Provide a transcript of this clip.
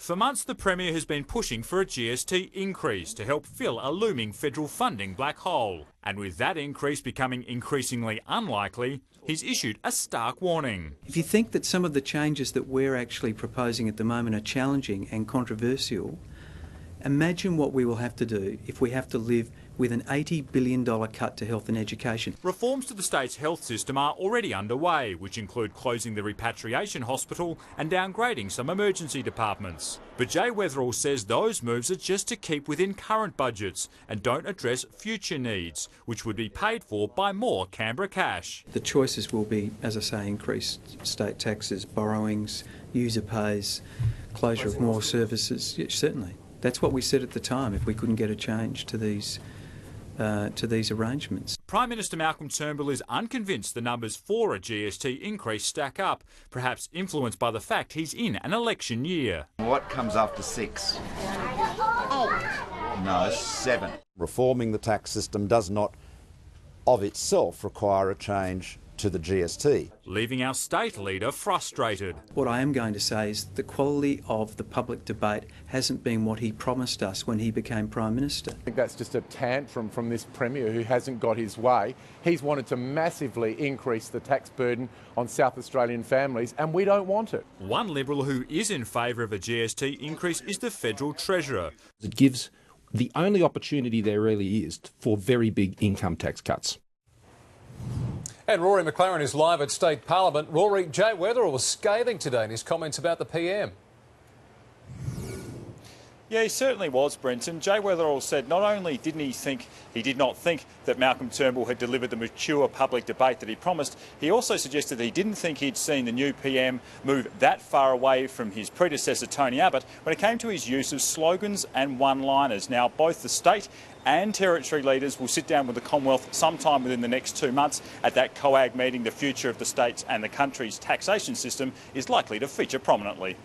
For months, the Premier has been pushing for a GST increase to help fill a looming federal funding black hole. And with that increase becoming increasingly unlikely, he's issued a stark warning. If you think that some of the changes that we're actually proposing at the moment are challenging and controversial, imagine what we will have to do if we have to live with an $80 billion cut to health and education. Reforms to the state's health system are already underway, which include closing the repatriation hospital and downgrading some emergency departments. But Jay Weatherill says those moves are just to keep within current budgets and don't address future needs, which would be paid for by more Canberra cash. The choices will be, as I say, increased state taxes, borrowings, user pays, closure of more services. Yeah, certainly. That's what we said at the time if we couldn't get a change to these arrangements. Prime Minister Malcolm Turnbull is unconvinced the numbers for a GST increase stack up, perhaps influenced by the fact he's in an election year. What comes after 6? 8. No, 7. Reforming the tax system does not of itself require a change to the GST. Leaving our state leader frustrated. What I am going to say is the quality of the public debate hasn't been what he promised us when he became Prime Minister. I think that's just a tantrum from this Premier who hasn't got his way. He's wanted to massively increase the tax burden on South Australian families, and we don't want it. One Liberal who is in favour of a GST increase is the Federal Treasurer. It gives the only opportunity there really is for very big income tax cuts. And Rory McLaren is live at State Parliament. Rory, Jay Weatherill was scathing today in his comments about the PM. Yeah, he certainly was, Brenton. Jay Weatherill said not only did not think that Malcolm Turnbull had delivered the mature public debate that he promised, he also suggested that he didn't think he'd seen the new PM move that far away from his predecessor, Tony Abbott, when it came to his use of slogans and one-liners. Now, both the state and territory leaders will sit down with the Commonwealth sometime within the next 2 months. At that COAG meeting, the future of the state's and the country's taxation system is likely to feature prominently.